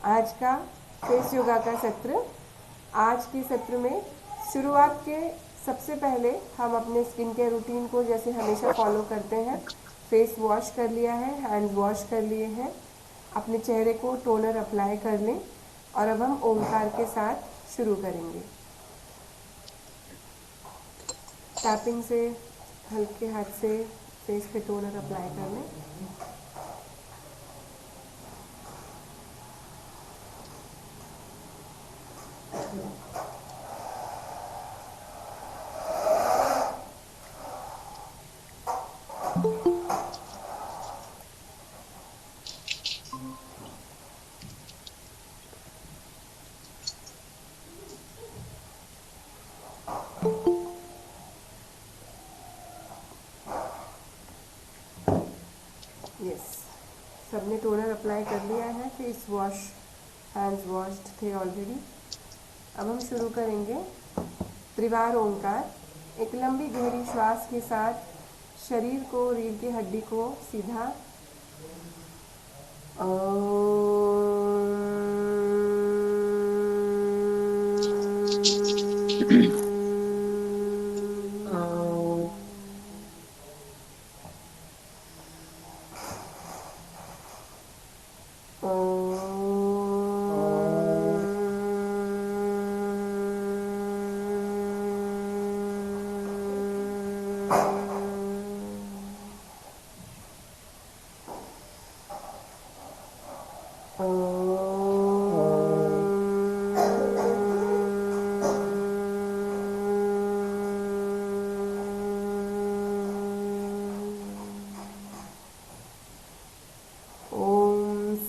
आज का face yoga का सत्र। आज के सत्र में शुरुआत के सबसे पहले हम अपने स्किन केयर रूटीन को जैसे हमेशा फॉलो करते हैं, फेस वॉश कर लिया है, हैंड्स वॉश कर लिए हैं, अपने चेहरे को टोनर अप्लाई कर लें और अब हम ओंकार के साथ शुरू करेंगे। टैपिंग से हल्के हाथ से फेस पे टोनर अप्लाई कर लें। यस, सबने टोनर अप्लाई कर लिया है, फेस वॉश, हैंड्स वॉश्ड थे ऑलरेडी। अब हम शुरू करेंगे त्रिवार ओंकार। एक लंबी गहरी श्वास के साथ शरीर को, रीढ़ की हड्डी को सीधा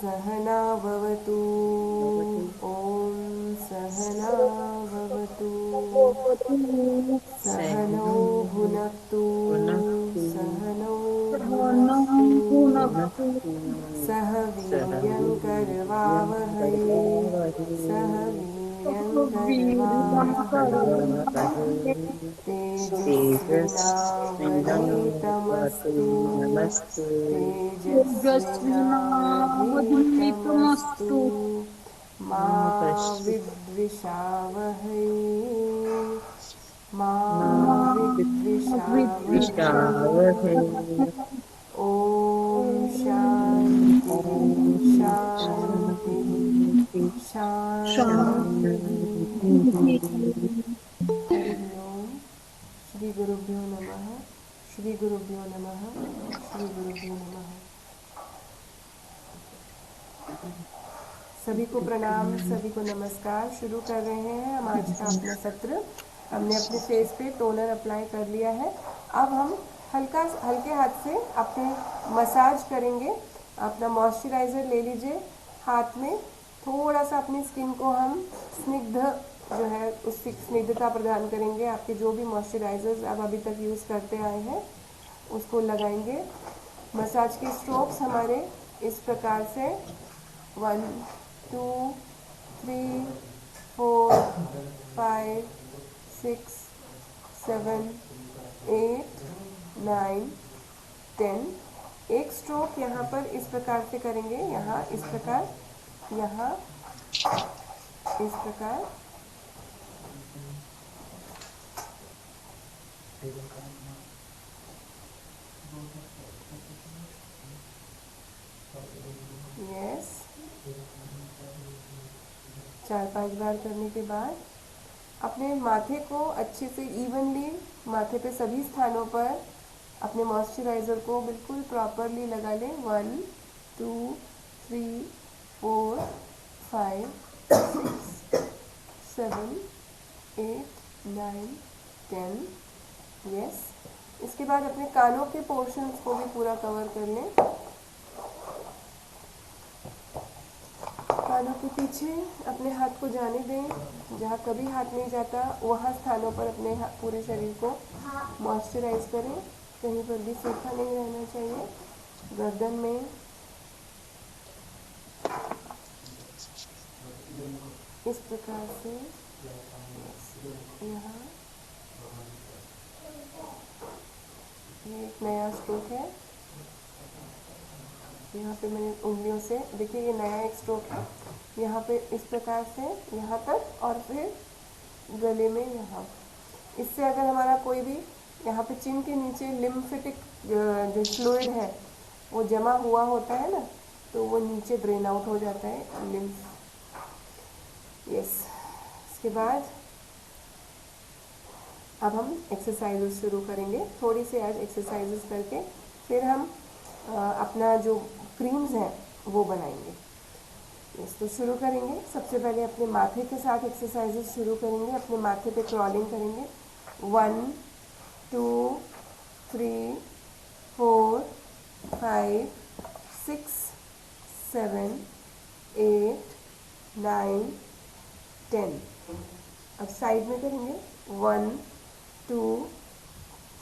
सहना भवतु। ॐ सहना भवतु। सहनौ भुनक्तु। सहनौ भुनक्तु। सह वीर्यङ्करवावहै। सह वीर्यङ्करवावहै। तेजस्विनावधीतमस्तु। तेजस्विनावधीतमस्तु। मा विद्विषावहै। मा विद्विषावहै। ॐ शान्ति शान्ति शान्ति। हरि ओम। श्री गुरुभ्यो नमः। श्री गुरुभ्यो नमः। श्री गुरुभ्यो नमः। सभी को प्रणाम, सभी को नमस्कार। शुरू कर रहे हैं हम आज का अपना सत्र। हमने अपने फेस पे टोनर अप्लाई कर लिया है। अब हम हल्के हाथ से अपने मसाज करेंगे। अपना मॉइस्चराइज़र ले लीजिए हाथ में। थोड़ा सा अपनी स्किन को हम स्निग्ध जो है उसकी स्निग्धता प्रदान करेंगे। आपके जो भी मॉइस्चराइजर्स आप अभी तक यूज़ करते आए हैं उसको लगाएंगे। मसाज के स्ट्रोक्स हमारे इस प्रकार से 1 2 3 4 5 6 7 8 9 10। एक स्ट्रोक यहाँ पर इस प्रकार से करेंगे, यहाँ इस प्रकार, यहाँ इस प्रकार, यस। 4-5 बार करने के बाद अपने माथे को अच्छे से इवनली माथे पे सभी स्थानों पर अपने मॉइस्चराइज़र को बिल्कुल प्रॉपरली लगा लें। 1 2 3 4 5 6 7 8 9 10। यस। इसके बाद अपने कानों के पोर्शंस को भी पूरा कवर कर लें। कानों के पीछे अपने हाथ को जाने दें। जहाँ कभी हाथ नहीं जाता वहाँ स्थानों पर अपने पूरे शरीर को मॉइस्चराइज करें। कहीं पर भी सूखा नहीं रहना चाहिए। गर्दन में इस प्रकार से यहाँ ये एक नया स्ट्रोक है। यहाँ पे मैंने उंगलियों से देखिए ये नया एक स्ट्रोक है। यहाँ पे इस प्रकार से यहाँ तक और फिर गले में यहाँ। इससे अगर हमारा कोई भी यहाँ पे चिन के नीचे लिम्फेटिक जो फ्लूइड है वो जमा हुआ होता है ना, तो वो नीचे ड्रेन आउट हो जाता है लिम्फ। यस। इसके बाद अब हम एक्सरसाइजेस शुरू करेंगे, थोड़ी सी आज एक्सरसाइजेस करके फिर हम अपना जो क्रीम्स हैं वो बनाएंगे। यस, तो शुरू करेंगे। सबसे पहले अपने माथे के साथ एक्सरसाइजेस शुरू करेंगे। अपने माथे पे क्रॉलिंग करेंगे। 1 2 3 4 5 6 7 8 9 10। अब साइड में करेंगे। 1 2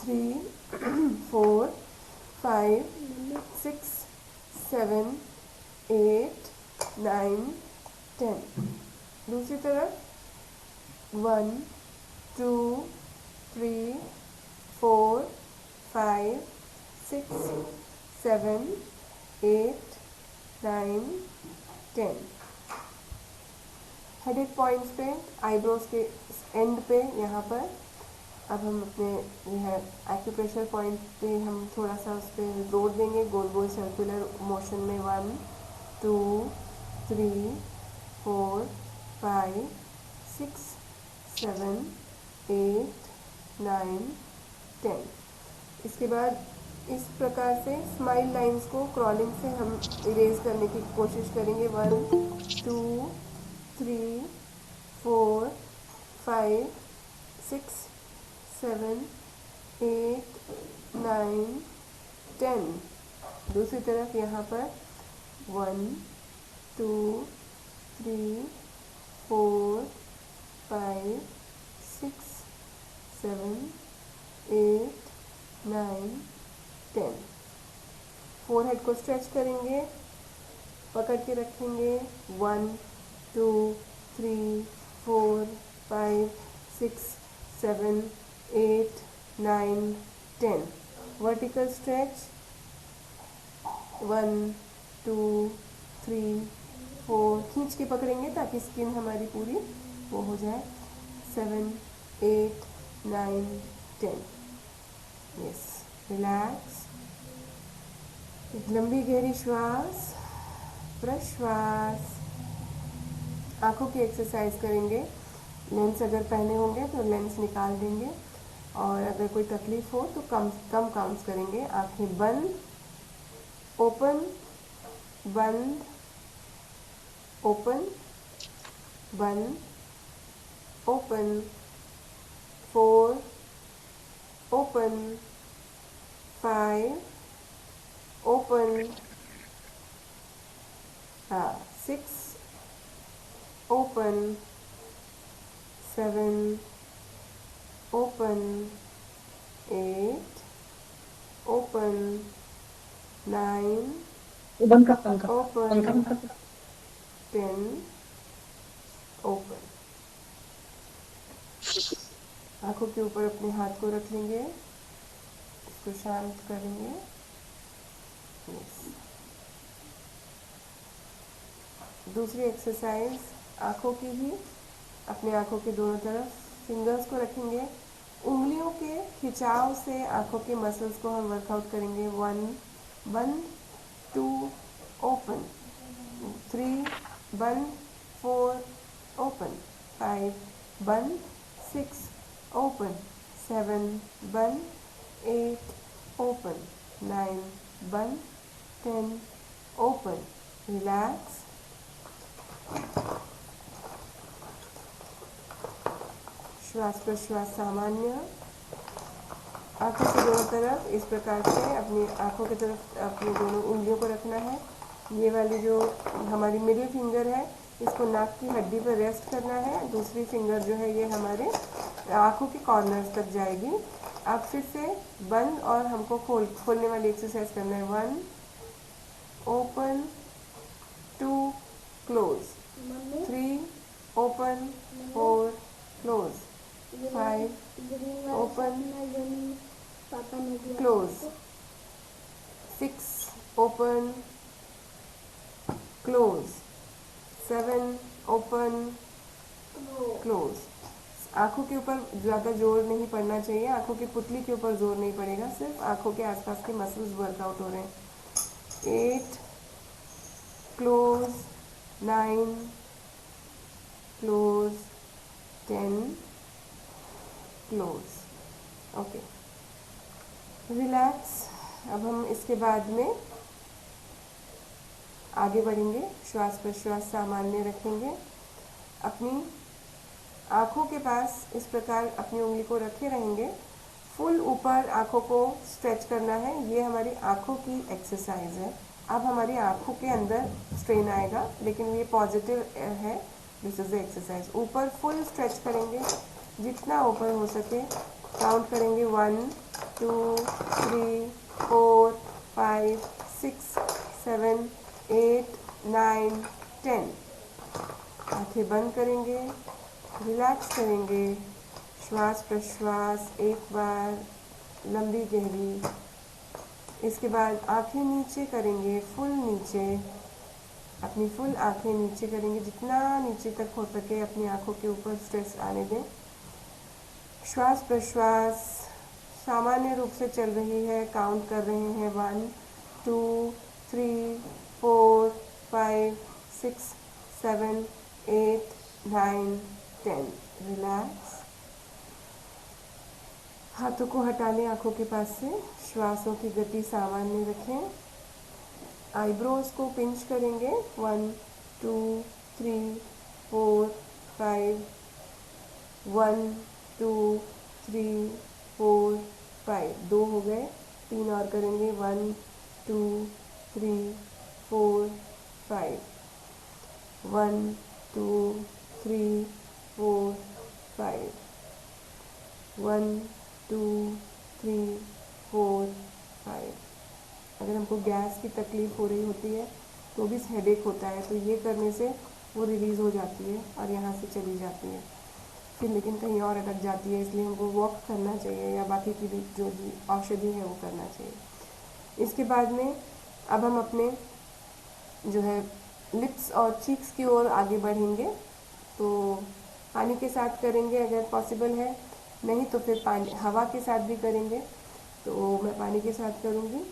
3 4 5 6 7 8 9 10। दूसरी तरफ 1 2 3 4 5 6 7 8 9 10। हेडेड पॉइंट्स पे, आईब्रोज के एंड पे यहाँ पर अब हम अपने यह एक्यूप्रेशर पॉइंट पे हम थोड़ा सा उस पर जोर देंगे, गोल गोल सर्कुलर मोशन में। 1 2 3 4 5 6 7 8 9 10। इसके बाद इस प्रकार से स्माइल लाइंस को क्रॉलिंग से हम इरेज करने की कोशिश करेंगे। 1 2 3 4 5 6 7 8 9 10। दूसरी तरफ यहाँ पर 1 2 3 4 5 6 7 8 9 10। फोरहेड को स्ट्रेच करेंगे, पकड़ के रखेंगे। 1 2 3 4 5 6 7 8 9 10। वर्टिकल स्ट्रेच 1 2 3 4, खींच के पकड़ेंगे ताकि स्किन हमारी पूरी वो हो जाए। 7 8 9 10। Yes, relax. एक लंबी गहरी श्वास, प्रश्वास। आँखों की एक्सरसाइज करेंगे। लेंस अगर पहने होंगे तो लेंस निकाल देंगे, और अगर कोई तकलीफ हो तो कम कम काउंट्स करेंगे। आँखें बंद, ओपन, बंद, ओपन, बंद, open. 4 open, 5 open, 6 open, 7 open, 8 open, 9 बंद कर पंखा, ओपन, पंखा बंद कर। 10 ओपन। आंखों के ऊपर अपने हाथ को रख लेंगे, इसको शांत करेंगे। यस। दूसरी एक्सरसाइज आंखों की ही, अपने आंखों के दोनों तरफ फिंगर्स को रखेंगे। उंगलियों के खिंचाव से आंखों के मसल्स को हम वर्कआउट करेंगे। 1 बंद, 2 ओपन, 3 बंद, 4 ओपन, 5 बंद, 6 ओपन, 7 बंद, 8 ओपन, 9 बंद, 10 ओपन। रिलैक्स। श्वास प्रश्वास सामान्य। आंखों के दोनों तरफ इस प्रकार से अपनी आंखों की तरफ अपनी दोनों उंगलियों को रखना है। ये वाली जो हमारी मिडिल फिंगर है, इसको नाक की हड्डी पर रेस्ट करना है। दूसरी फिंगर जो है ये हमारे आंखों के कॉर्नर्स तक जाएगी। अब फिर से बंद और हमको खोलने वाली एक्सरसाइज करना है। 1 open, 2 close, 3 open, 4 close, 5 open, close, 6 open, close, 7 open close. आँखों के ऊपर ज़्यादा जोर नहीं पड़ना चाहिए, आँखों की पुतली के ऊपर जोर नहीं पड़ेगा, सिर्फ आँखों के आसपास के मसल्स वर्कआउट हो रहे हैं। 8 close, 9 close, 10 close. Okay, relax. अब हम इसके बाद में आगे बढ़ेंगे, श्वास प्रश्वास सामान्य रखेंगे। अपनी आँखों के पास इस प्रकार अपनी उंगली को रखे रहेंगे, फुल ऊपर आँखों को स्ट्रेच करना है। ये हमारी आँखों की एक्सरसाइज है। अब हमारी आँखों के अंदर स्ट्रेन आएगा, लेकिन ये पॉजिटिव है। This is the exercise. ऊपर फुल स्ट्रेच करेंगे, जितना ऊपर हो सके। काउंट करेंगे 1 2 3 4 5 6 7 8 9 10। आंखें बंद करेंगे, रिलैक्स करेंगे। श्वास प्रश्वास एक बार लंबी गहरी। इसके बाद आंखें नीचे करेंगे, फुल नीचे। अपनी फुल आंखें नीचे करेंगे, जितना नीचे तक हो सके अपनी आंखों के ऊपर स्ट्रेस आने दें। श्वास प्रश्वास सामान्य रूप से चल रही है। काउंट कर रहे हैं 1 2 3 4 5 6 7 8 9 10। रिलैक्स। हाथों को हटा लें आंखों के पास से। श्वासों की गति सामान्य रखें। आईब्रोज को पिंच करेंगे। 1 2 3 4 5 1 2 3 4 5। 2 हो गए, 3 और करेंगे। 1 2 3 4 5 1 2 3 4 5 1 2 3 4 5। अगर हमको गैस की तकलीफ़ हो रही होती है तो भी हेडेक होता है, तो ये करने से वो रिलीज़ हो जाती है और यहाँ से चली जाती है, फिर लेकिन कहीं और अटक जाती है। इसलिए हमको वॉक करना चाहिए या बाकी की भी जो भी औषधि है वो करना चाहिए। इसके बाद में अब हम अपने जो है लिप्स और चीक्स की ओर आगे बढ़ेंगे। तो पानी के साथ करेंगे अगर पॉसिबल है, नहीं तो फिर पानी हवा के साथ भी करेंगे। तो मैं पानी के साथ करूँगी।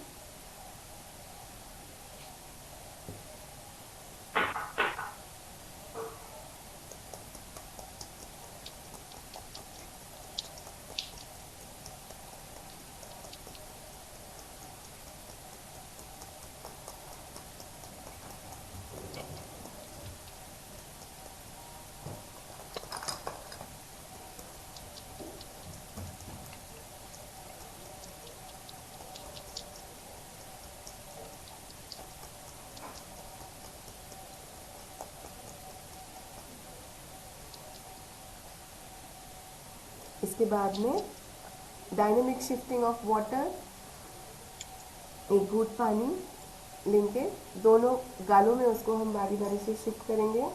इसके बाद में डायनेमिक शिफ्टिंग ऑफ वाटर। एक घूंट पानी लेंगे, दोनों गालों में उसको हम बारी बारी से शिफ्ट करेंगे।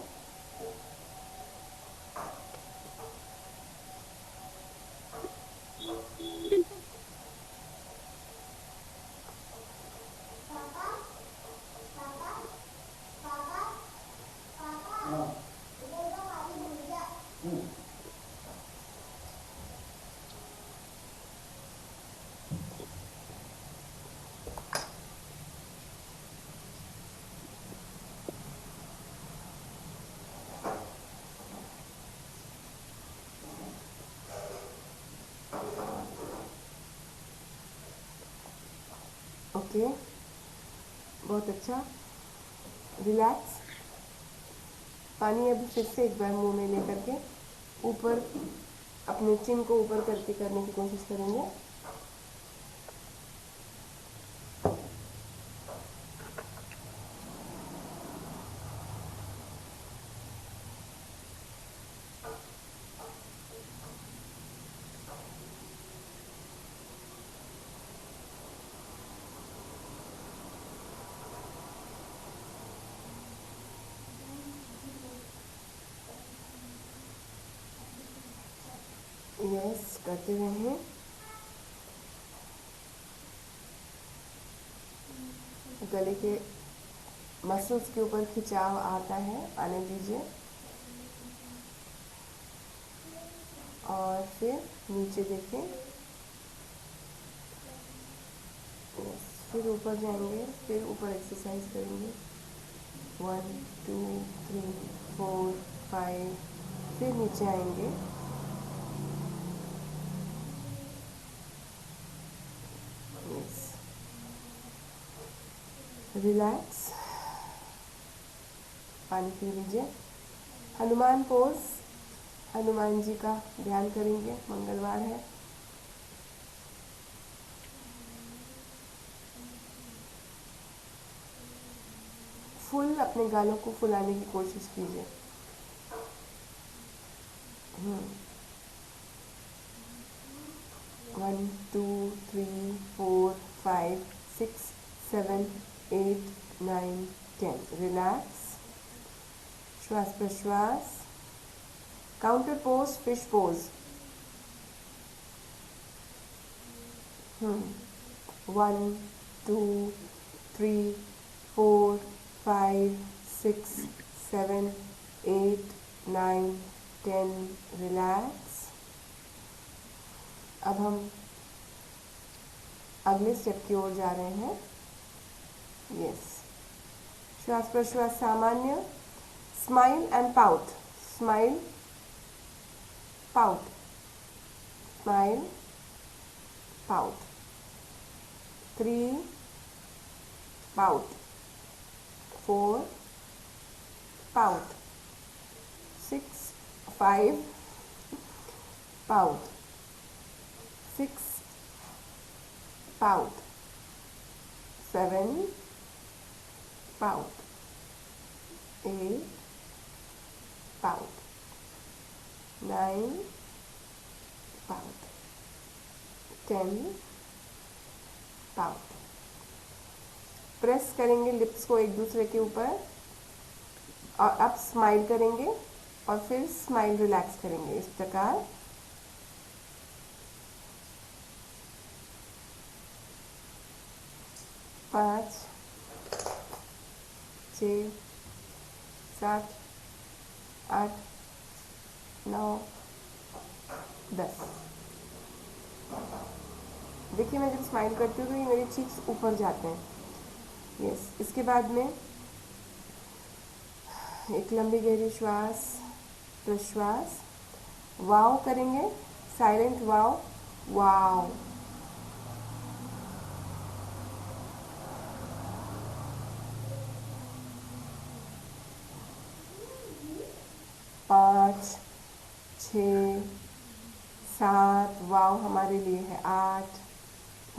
ओके, बहुत अच्छा। रिलैक्स। पानी अभी फिर से एक बार मुंह में लेकर के ऊपर अपने चिन को ऊपर करके करने की कोशिश करेंगे। यस, करते रहें। गले के मसल्स के ऊपर खिंचाव आता है, आने दीजिए। और फिर नीचे देखें, यस, फिर ऊपर जाएंगे, फिर ऊपर एक्सरसाइज करेंगे। 1 2 3 4 5, फिर नीचे आएंगे। यस, रिलैक्स, पानी पी लीजिए। हनुमान पोज, हनुमान जी का ध्यान करेंगे, मंगलवार है। फुल अपने गालों को फुलाने की कोशिश कीजिए। 1 2 3 4 5 6 7 8 9 10, रिलैक्स, श्वास प्रश्वास। Counter pose, fish pose. 1 2 3 4 5 6 7 8 9 10, relax. अब हम अगले स्टेप की ओर जा रहे हैं। यस, श्वास प्रश्वास सामान्य। Smile and pout, smile, pout, smile, pout. 3, pout, 4, pout, 6 5, pout, 6, pout, 7, pout, 8, pout, 9, pout, 10, pout. Press करेंगे लिप्स को एक दूसरे के ऊपर, और अब स्माइल करेंगे और फिर स्माइल रिलैक्स करेंगे, इस प्रकार। पाँच, 6 7 8 9 10। देखिए, मैं जब स्माइल करती हूँ तो ये मेरे चीक्स ऊपर जाते हैं। यस, इसके बाद में एक लंबी गहरी श्वास प्रश्वास, वाव करेंगे, साइलेंट वाव, वाव। पाँच, 6 7, वाव हमारे लिए है। 8,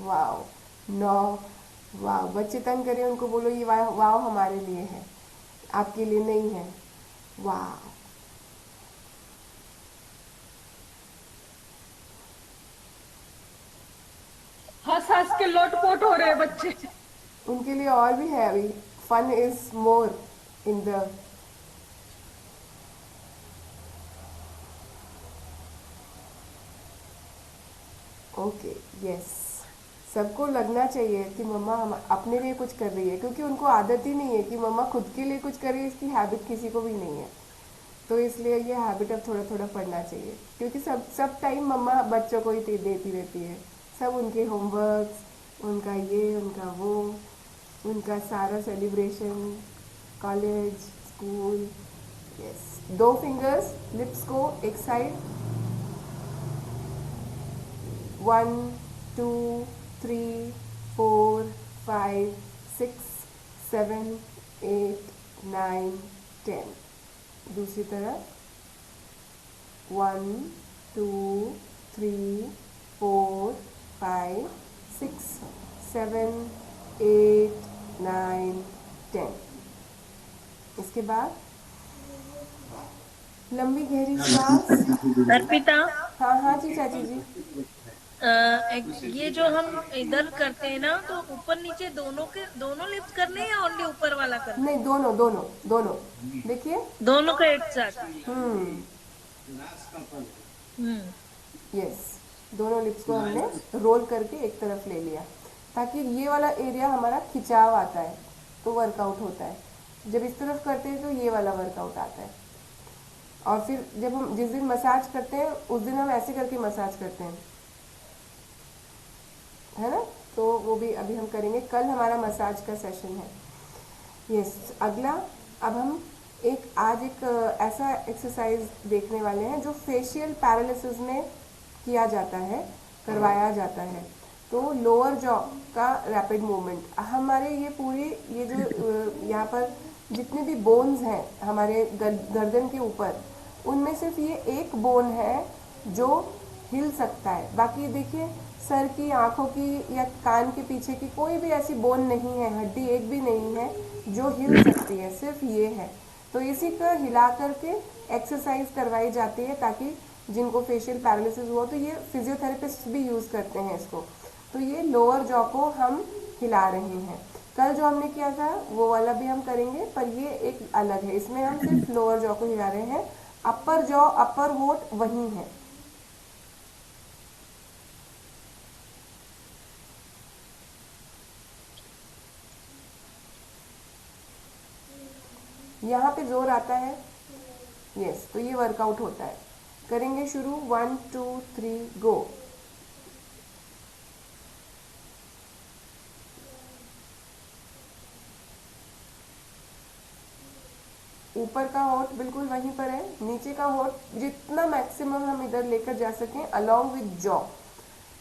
वाव। 9, वाव। बच्चे तंग करें, उनको बोलो ये वाव, वाव हमारे लिए है, आपके लिए नहीं है। वाव। हंस हंस के लोटपोट हो रहे हैं बच्चे। उनके लिए और भी है अभी, fun is more in the. Okay, yes, सबको लगना चाहिए कि मम्मा हम अपने लिए कुछ कर रही है, क्योंकि उनको आदत ही नहीं है कि मम्मा खुद के लिए कुछ करे, इसकी हैबिट किसी को भी नहीं है। तो इसलिए ये हैबिट अब थोड़ा थोड़ा पढ़ना चाहिए, क्योंकि सब टाइम मम्मा बच्चों को ही देती रहती है। सब उनके होमवर्क्स, उनका ये, उनका वो, उनका सारा celebration, college, school. Yes, 2 fingers lips को एक साइड। 1 2 3 4 5 6 7 8 9 10। दूसरी तरफ 1 2 3 4 5 6 7 8 9 10। इसके बाद लंबी गहरी श्वास। अर्पिता, हाँ हाँ जी चाची जी। ये जो हम इधर करते हैं ना, तो ऊपर नीचे दोनों के दोनों लिफ्ट करने हैं या ओनली ऊपर वाला करना नहीं, है? दोनों दोनों दोनों। देखिए। दोनों का एक साथ। हम्म, हम्म। यस, दोनों लिप्स को हमने रोल करके एक तरफ ले लिया, ताकि ये वाला एरिया हमारा खिंचाव आता है तो वर्कआउट होता है। जब इस तरफ करते हैं तो ये वाला वर्कआउट आता है। और फिर जब हम जिस दिन मसाज करते हैं उस दिन हम ऐसे करके मसाज करते हैं, है ना। तो वो भी अभी हम करेंगे, कल हमारा मसाज का सेशन है। यस, अगला अब हम आज एक ऐसा एक्सरसाइज देखने वाले हैं जो फेशियल पैरालिसिस में किया जाता है, करवाया जाता है। तो लोअर जॉ का रैपिड मूवमेंट, हमारे ये जो यहाँ पर जितने भी बोन्स हैं हमारे गर्दन के ऊपर, उनमें सिर्फ ये एक बोन है जो हिल सकता है। बाकी देखिए सर की, आँखों की या कान के पीछे की कोई भी ऐसी बोन नहीं है, हड्डी एक भी नहीं है जो हिल सकती है, सिर्फ ये है। तो इसी का हिला करके एक्सरसाइज करवाई जाती है ताकि जिनको फेशियल पैरालिसिस हुआ, तो ये फिजियोथेरेपिस्ट भी यूज़ करते हैं इसको। तो ये लोअर जॉ को हम हिला रहे हैं। कल जो हमने किया था वो वाला भी हम करेंगे, पर ये एक अलग है, इसमें हम सिर्फ लोअर जॉ को हिला रहे हैं। अपर जॉ, अपर होठ वही है। यहाँ पे जोर आता है, यस, तो ये वर्कआउट होता है। करेंगे शुरू, 1 2 3 गो। ऊपर का होठ बिल्कुल वहीं पर है, नीचे का होठ जितना मैक्सिमम हम इधर लेकर जा सकें अलोंग विद जॉ,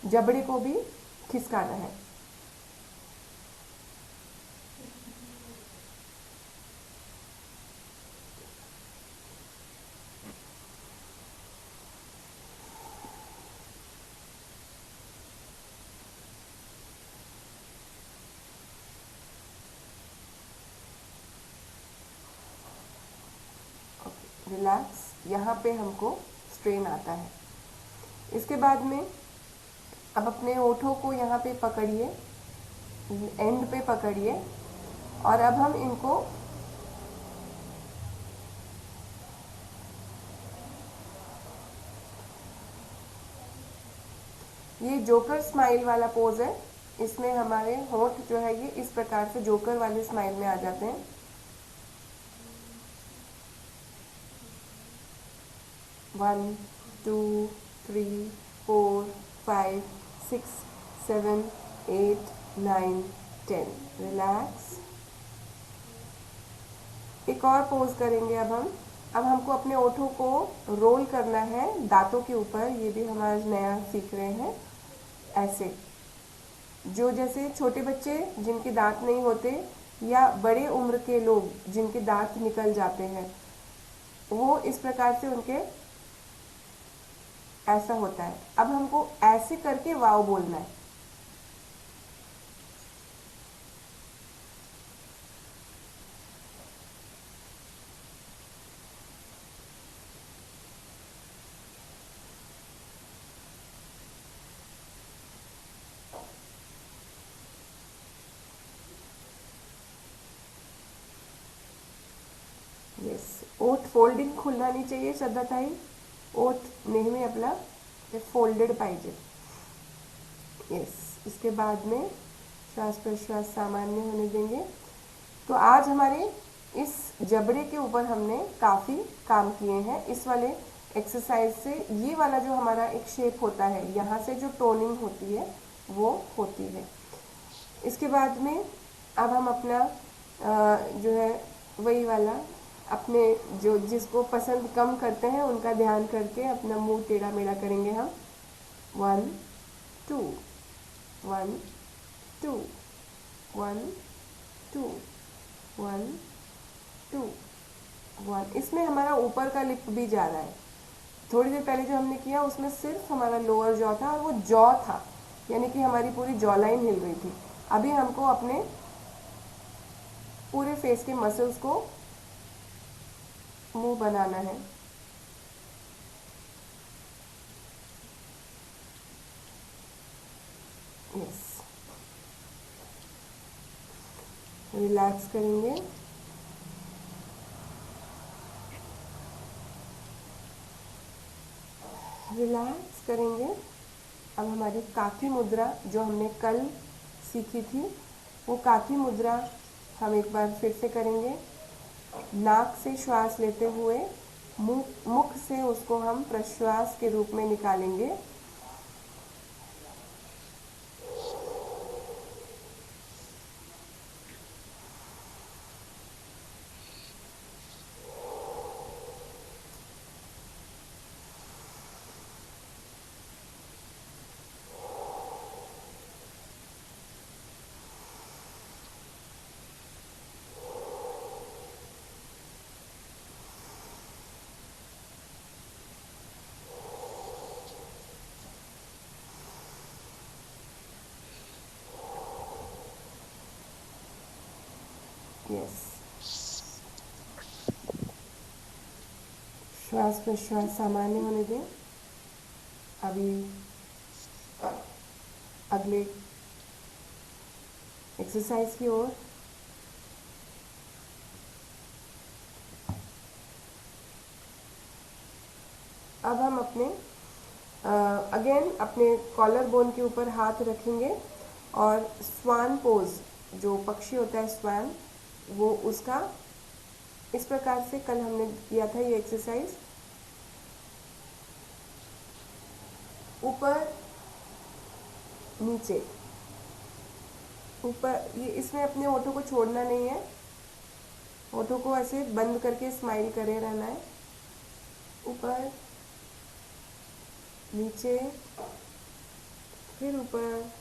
जबड़े को भी खिसकाना है। रिलैक्स, यहाँ पे हमको स्ट्रेन आता है। इसके बाद में अब अपने होठों को यहाँ पे पकड़िए, एंड पे पकड़िए, और अब हम इनको ये जोकर स्माइल वाला पोज है। इसमें हमारे होठ जो है ये इस प्रकार से जोकर वाले स्माइल में आ जाते हैं। 1 2 3 4 5 6 7 8 9 10। रिलैक्स। एक और पोज करेंगे अब हमको अपने ओठों को रोल करना है दांतों के ऊपर। ये भी हम आज नया सीख रहे हैं। ऐसे जो जैसे छोटे बच्चे जिनके दांत नहीं होते या बड़े उम्र के लोग जिनके दांत निकल जाते हैं, वो इस प्रकार से उनके ऐसा होता है। अब हमको ऐसे करके वाव बोलना है। येस, ओठ फोल्डिंग खुलना नहीं चाहिए श्रद्धाताई, ओठ नेहमी आपला ते फोल्डेड पाहिजे। यस, इसके बाद में श्वास प्रश्वास सामान्य होने देंगे। तो आज हमारे इस जबड़े के ऊपर हमने काफ़ी काम किए हैं। इस वाले एक्सरसाइज से ये वाला जो हमारा एक शेप होता है, यहाँ से जो टोनिंग होती है वो होती है। इसके बाद में अब हम अपना जो है वही वाला अपने जो जिसको पसंद कम करते हैं उनका ध्यान करके अपना मुंह टेढ़ा मेढ़ा करेंगे हम। 1 2 1 2 1 2 1 2 1। इसमें हमारा ऊपर का लिप भी जा रहा है। थोड़ी देर पहले जो हमने किया उसमें सिर्फ हमारा लोअर जॉ था और वो जॉ था, यानी कि हमारी पूरी जॉ लाइन हिल रही थी। अभी हमको अपने पूरे फेस के मसल्स को मुंह बनाना है। यस, रिलैक्स करेंगे। रिलैक्स करेंगे। अब हमारी काकी मुद्रा जो हमने कल सीखी थी, वो काकी मुद्रा हम एक बार फिर से करेंगे। नाक से श्वास लेते हुए मुख से उसको हम प्रश्वास के रूप में निकालेंगे। यस, श्वास प्रश्वास सामान्य होने दें। अभी अगले एक्सरसाइज की ओर। अब हम अपने अगेन अपने कॉलर बोन के ऊपर हाथ रखेंगे और स्वान पोज, जो पक्षी होता है स्वान, वो उसका इस प्रकार से कल हमने किया था ये एक्सरसाइज। ऊपर नीचे ऊपर, ये इसमें अपने होठों को छोड़ना नहीं है, होठों को ऐसे बंद करके स्माइल करे रहना है। ऊपर नीचे, फिर ऊपर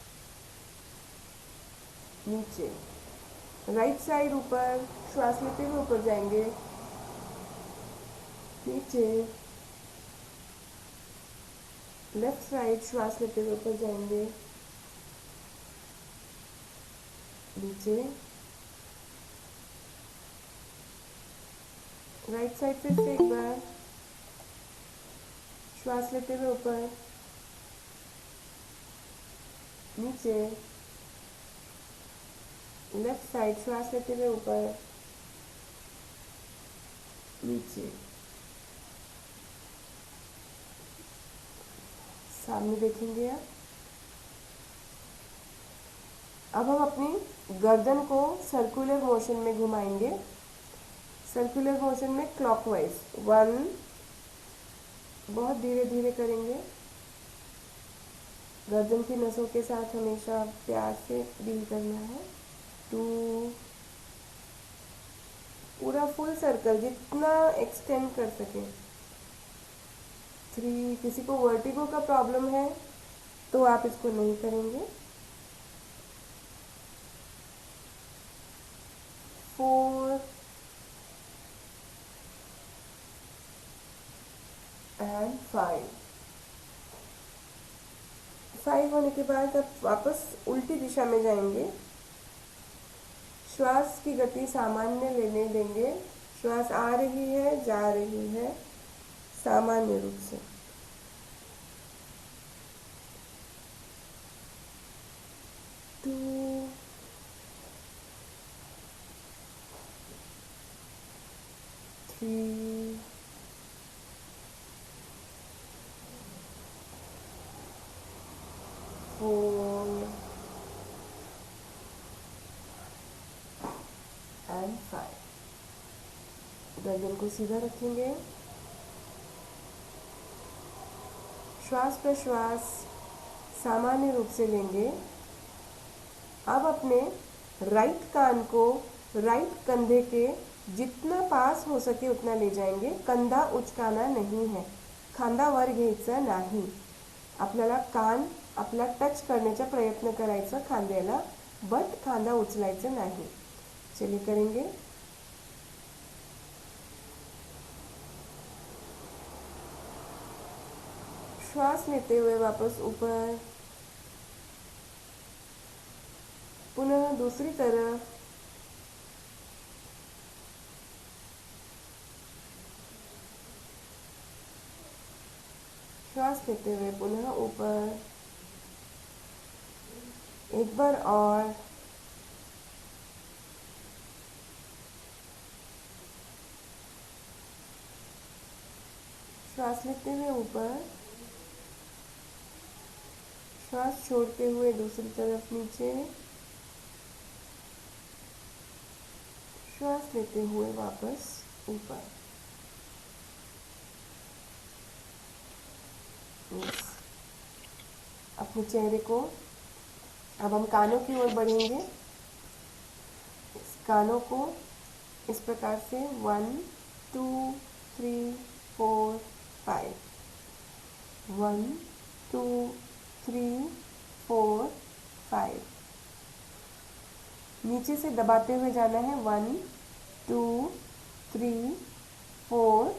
नीचे। राइट साइड ऊपर, श्वास लेते हुए ऊपर जाएंगे, नीचे। लेफ्ट साइड श्वास लेते हुए ऊपर जाएंगे, नीचे। राइट साइड फिर से एक बार श्वास लेते हुए ऊपर, नीचे। लेफ्ट साइड श्वास लेते हुए ऊपर, नीचे। सामने देखेंगे आप। अब हम अपनी गर्दन को सर्कुलर मोशन में घुमाएंगे, सर्कुलर मोशन में क्लॉकवाइज। 1, बहुत धीरे धीरे करेंगे। गर्दन की नसों के साथ हमेशा प्यार से डील करना है। 2, पूरा फुल सर्कल जितना एक्सटेंड कर सके। 3, किसी को वर्टिगो का प्रॉब्लम है तो आप इसको नहीं करेंगे। 4 एंड 5 होने के बाद अब वापस उल्टी दिशा में जाएंगे। श्वास की गति सामान्य लेने देंगे। श्वास आ रही है, जा रही है सामान्य रूप से। 2, 3, 4 एंड 5। गर्दन को सीधा रखेंगे। श्वास प्रश्वास सामान्य रूप से लेंगे। अब अपने राइट कान को राइट कंधे के जितना पास हो सके उतना ले जाएंगे। कंधा उचकाना नहीं है, खांदा वर घ्यायचा नाही। आपल्याला कान आपला टच करण्याचा प्रयत्न करायचा खांद्याला, बट खांदा उचलायचा नाही। चलिए करेंगे। श्वास लेते हुए वापस ऊपर, पुनः दूसरी तरफ। श्वास लेते हुए पुनः ऊपर, एक बार और। श्वास लेते हुए ऊपर, श्वास छोड़ते हुए दूसरी तरफ नीचे। श्वास सांस लेते हुए वापस ऊपर। यस। अपने चेहरे को, अब हम कानों की ओर बढ़ेंगे। इस कानों को इस प्रकार से 1 2 3 4 5, 1 2 3 4 5। नीचे से दबाते हुए जाना है 1 2 3 4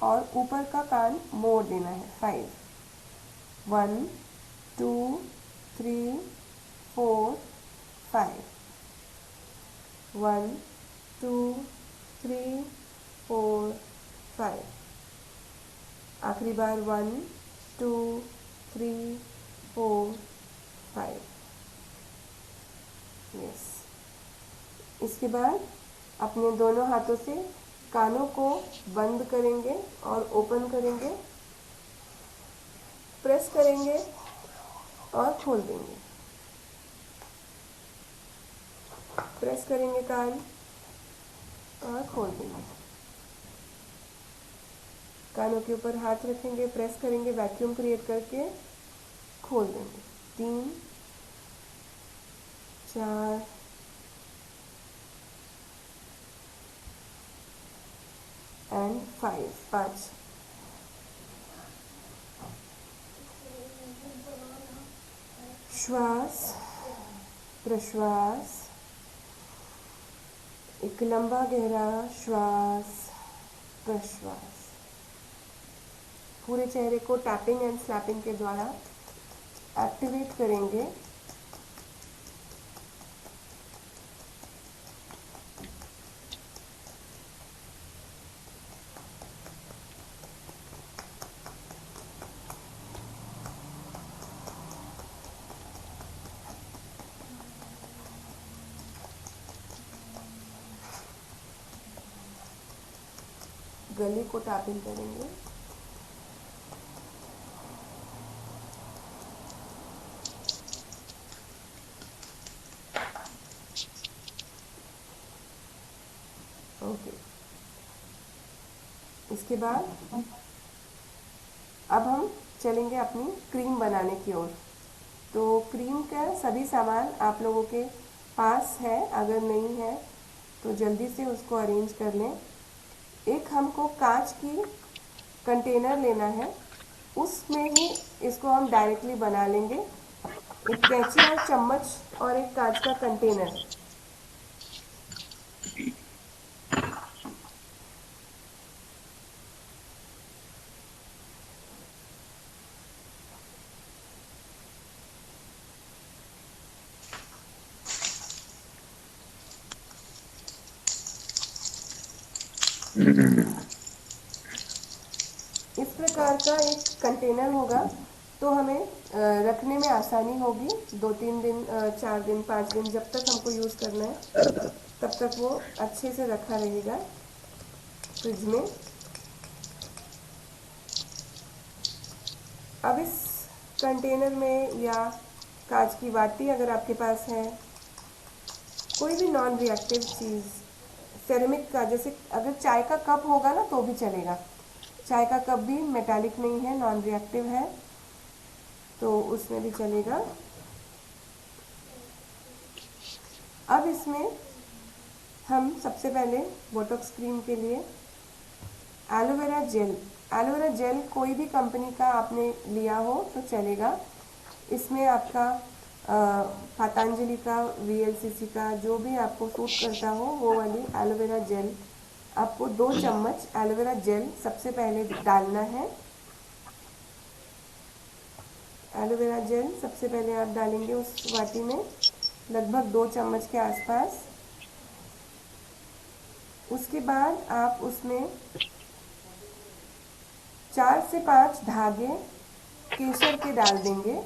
और ऊपर का कान मोड़ देना है 5, 1 2 3 4 5, 1 2 3 4 5। आखिरी बार 1 2 3 4 5। यस। इसके बाद अपने दोनों हाथों से कानों को बंद करेंगे और ओपन करेंगे, प्रेस करेंगे और खोल देंगे। प्रेस करेंगे कान और खोल देंगे। कानों के ऊपर हाथ रखेंगे, प्रेस करेंगे, वैक्यूम क्रिएट करके खोल देंगे। 3 4 एंड 5। श्वास प्रश्वास, एक लंबा गहरा श्वास प्रश्वास। पूरे चेहरे को टैपिंग एंड स्लैपिंग के द्वारा एक्टिवेट करेंगे। गले को टैपिंग करेंगे। ओके। इसके बाद अब हम चलेंगे अपनी क्रीम बनाने की ओर। तो क्रीम का सभी सामान आप लोगों के पास है, अगर नहीं है तो जल्दी से उसको अरेंज कर लें। एक हमको कांच की कंटेनर लेना है, उसमें ही इसको हम डायरेक्टली बना लेंगे। एक कैंची और चम्मच और एक कांच का कंटेनर। इस प्रकार का एक कंटेनर होगा तो हमें रखने में आसानी होगी। 2-3 दिन 4 दिन 5 दिन जब तक हमको यूज़ करना है तब तक वो अच्छे से रखा रहेगा फ्रिज में। अब इस कंटेनर में या कांच की वाटी अगर आपके पास है, कोई भी नॉन रिएक्टिव चीज़, सेरेमिक का, जैसे अगर चाय का कप होगा ना तो भी चलेगा। चाय का कप भी मेटालिक नहीं है, नॉन रिएक्टिव है, तो उसमें भी चलेगा। अब इसमें हम सबसे पहले बोटॉक्स क्रीम के लिए एलोवेरा जेल कोई भी कंपनी का आपने लिया हो तो चलेगा। इसमें आपका पतंजलि का, VLCC का, जो भी आपको सूट करता हो वो वाली एलोवेरा जेल, आपको 2 चम्मच एलोवेरा जेल सबसे पहले डालना है। एलोवेरा जेल सबसे पहले आप डालेंगे उस वाटी में, लगभग 2 चम्मच के आसपास। उसके बाद आप उसमें 4 से 5 धागे केसर के डाल देंगे।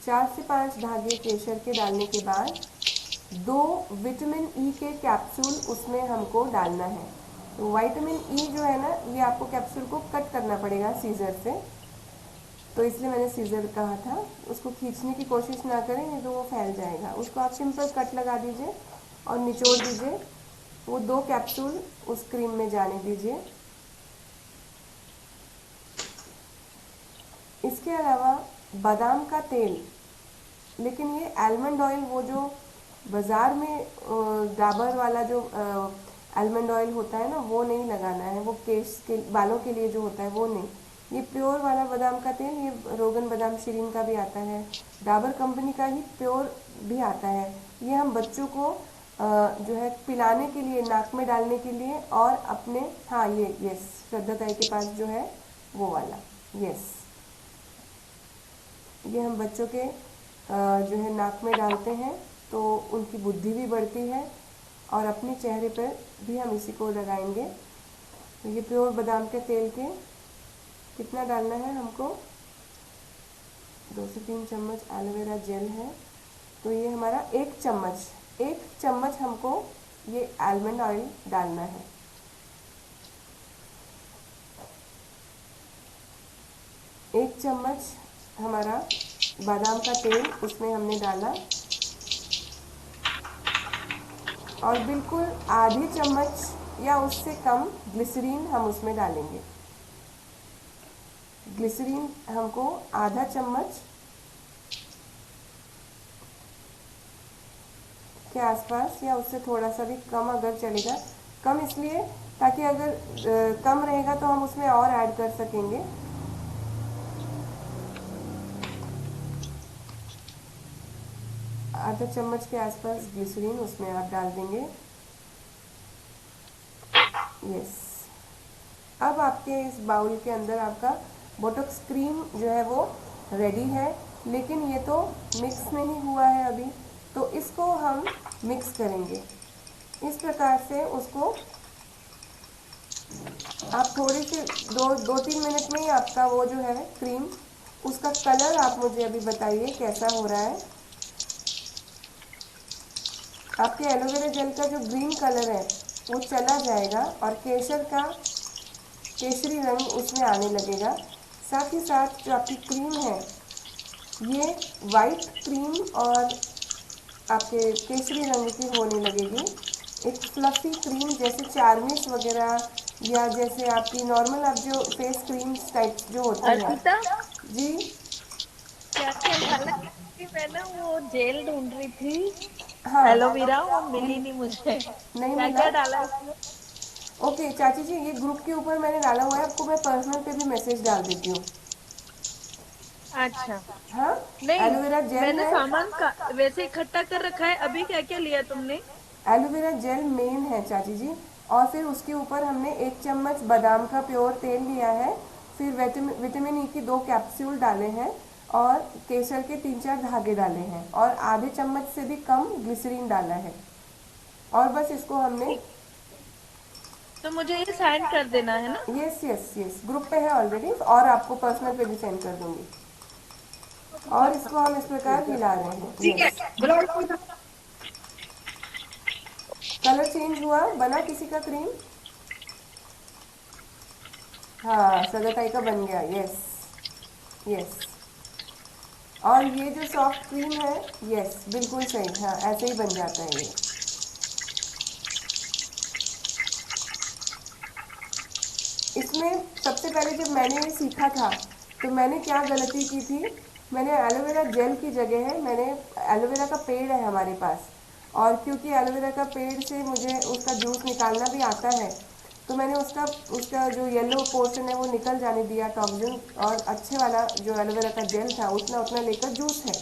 4 से 5 धागे केसर के डालने के बाद 2 विटामिन ई के कैप्सूल उसमें हमको डालना है। तो विटामिन ई जो है ना, ये आपको कैप्सूल को कट करना पड़ेगा सीजर से, तो इसलिए मैंने सीजर कहा था। उसको खींचने की कोशिश ना करें, नहीं तो वो फैल जाएगा। उसको आप सिंपल कट लगा दीजिए और निचोड़ दीजिए। वो 2 कैप्सूल उस क्रीम में जाने दीजिए। इसके अलावा बादाम का तेल, लेकिन ये आलमंड ऑयल, वो जो बाज़ार में डाबर वाला जो आलमंड ऑयल होता है ना, वो नहीं लगाना है। वो केश के बालों के लिए जो होता है वो नहीं। ये प्योर वाला बादाम का तेल, ये रोगन बादाम शीरीन का भी आता है, डाबर कंपनी का ही प्योर भी आता है। ये हम बच्चों को जो है पिलाने के लिए, नाक में डालने के लिए, और अपने, हाँ ये यस, श्रद्धा ताई के पास जो है वो वाला, यस, ये हम बच्चों के जो है नाक में डालते हैं तो उनकी बुद्धि भी बढ़ती है, और अपने चेहरे पर भी हम इसी को लगाएंगे। तो ये प्योर बादाम के तेल के कितना डालना है हमको, 2 से 3 चम्मच एलोवेरा जेल है, तो ये हमारा 1 चम्मच हमको ये आलमंड ऑयल डालना है। एक चम्मच हमारा बादाम का तेल उसमें हमने डाला, और बिल्कुल आधी चम्मच या उससे कम ग्लिसरीन हम उसमें डालेंगे। ग्लिसरीन हमको आधा चम्मच के आसपास, या उससे थोड़ा सा भी कम अगर चलेगा। कम इसलिए ताकि अगर कम रहेगा तो हम उसमें और ऐड कर सकेंगे। आधा चम्मच के आसपास ग्लिसरीन उसमें आप डाल देंगे। यस, अब आपके इस बाउल के अंदर आपका बोटॉक्स क्रीम जो है वो रेडी है, लेकिन ये तो मिक्स नहीं हुआ है अभी, तो इसको हम मिक्स करेंगे। इस प्रकार से उसको आप थोड़ी सी 2-3 मिनट में ही आपका वो जो है क्रीम, उसका कलर आप मुझे अभी बताइए कैसा हो रहा है। आपके एलोवेरा जेल का जो ग्रीन कलर है वो चला जाएगा और केसरी रंग उसमें आने लगेगा। साथ ही साथ जो आपकी क्रीम है ये वाइट क्रीम और आपके केसरी रंग की होने लगेगी। एक फ्लफी क्रीम, जैसे चारमिस वगैरह, या जैसे आपकी नॉर्मल आप जो फेस क्रीम्स टाइप जो होती है। अर्पिता, जी क्या क्या डाला? कि मैं ना वो जेल ढूंढ रही थी हाँ, एलोवेरा, वो मिली नहीं मुझे। नहीं क्या मिला। क्या डाला इसमें? ओके चाची जी, ये ग्रुप के ऊपर मैंने डाला हुआ है, आपको मैं पर्सनल पे भी मैसेज डाल देती हूँ। अच्छा, हाँ, नहीं, एलोवेरा जेल मैंने है। सामान का वैसे इकट्ठा कर रखा है। अभी क्या क्या लिया तुमने? एलोवेरा जेल मेन है चाची जी, और फिर उसके ऊपर हमने 1 चम्मच बादाम का प्योर तेल लिया है, फिर विटामिन ई की 2 कैप्सूल डाले हैं, और केसर के 3-4 धागे डाले हैं, और आधे चम्मच से भी कम ग्लिसरीन डाला है, और बस इसको हमने, तो मुझे ये साइन कर देना है ना? यस यस यस, ग्रुप पे है ऑलरेडी, और आपको पर्सनल पे भी सेंड कर दूंगी। और इसको हम इस प्रकार हिला रहे हैं। यस, कलर चेंज हुआ, बना किसी का क्रीम, हाँ सगाताई का बन गया। यस यस, और ये जो सॉफ्ट क्रीम है, यस बिल्कुल सही, हाँ ऐसे ही बन जाता है ये। इसमें सबसे पहले जब मैंने ये सीखा था तो मैंने क्या गलती की थी, मैंने एलोवेरा जेल की जगह है, मैंने एलोवेरा का पेड़ है हमारे पास, और क्योंकि एलोवेरा का पेड़ से मुझे उसका जूस निकालना भी आता है, तो मैंने उसका उसका जो येलो पोर्शन है वो निकल जाने दिया, टॉक्सिन, और अच्छे वाला जो एलोवेरा का जेल था उतना उतना लेकर जूस है,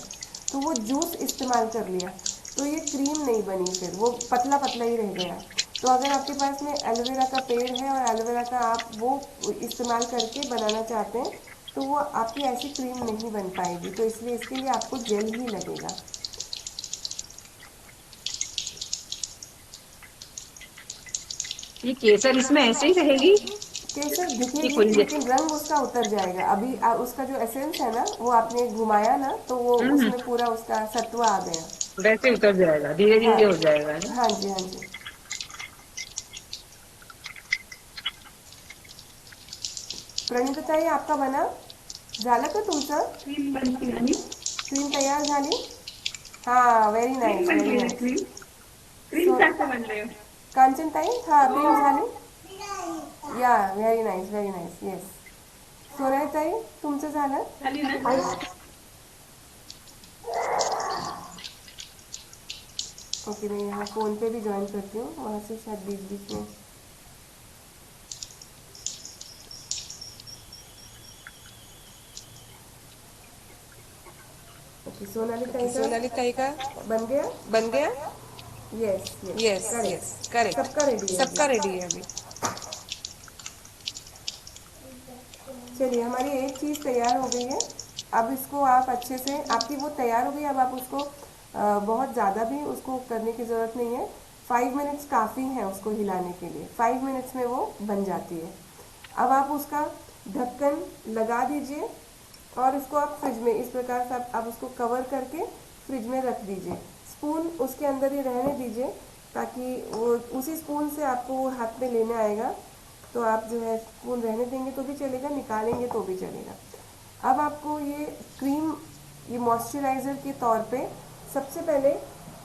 तो वो जूस इस्तेमाल कर लिया, तो ये क्रीम नहीं बनी, फिर वो पतला पतला ही रह गया। तो अगर आपके पास में एलोवेरा का पेड़ है और एलोवेरा का आप वो इस्तेमाल करके बनाना चाहते हैं, तो वो आपकी ऐसी क्रीम नहीं बन पाएगी, तो इसलिए इसके लिए आपको जेल ही लगेगा। ये केसर इसमें ऐसे ही रहेगी? केसर ये दिखेगी खोलिए। लेकिन रंग उसका उतर जाएगा। अभी उसका जो एसेंस है ना वो आपने घुमाया ना तो वो हम्म। उसमें पूरा उसका सत्व आ गया। वैसे उतर जाएगा, धीरे हाँ धीरे हो जाएगा, है ना। हाँ जी हाँ जी। प्रणिताताई आपका बना झालं का तुमचं? क्रीम बनती है नहीं? क्रीम तयार झाली? हाँ व्हेरी क्रीम नाईस व्हेरी बनती है, नाईस। क्रीम। क्रीम सो कैसे बन रहे हो? कांचनताई हाँ क्रीम ओ, झाली? या व्हेरी नाईस येस। सोनालीताई तुमचं झालं? खाली ना। ओके मैं यहाँ फ़ोन पे भी ज्वाइन करती हूँ, वहाँ से शायद बीच बीच में। ओके ओके सोनालीताई का सोनाली ताई का बन गया? बन गया। Yes yes yes yes correct correct. सबका रेडी है सबका अभी। रेडी है अभी। चलिए हमारी एक चीज़ तैयार हो गई है। अब इसको आप अच्छे से, आपकी वो तैयार हो गई, अब आप उसको बहुत ज़्यादा भी उसको करने की ज़रूरत नहीं है। 5 मिनट्स काफ़ी है उसको हिलाने के लिए, 5 मिनट्स में वो बन जाती है। अब आप उसका ढक्कन लगा दीजिए और इसको आप फ्रिज में इस प्रकार से आप उसको कवर करके फ्रिज में रख दीजिए। स्पून उसके अंदर ही रहने दीजिए ताकि वो उसी स्पून से आपको वो हाथ में लेने आएगा। तो आप जो है स्पून रहने देंगे तो भी चलेगा, निकालेंगे तो भी चलेगा। अब आपको ये क्रीम, ये मॉइस्चराइज़र के तौर पे सबसे पहले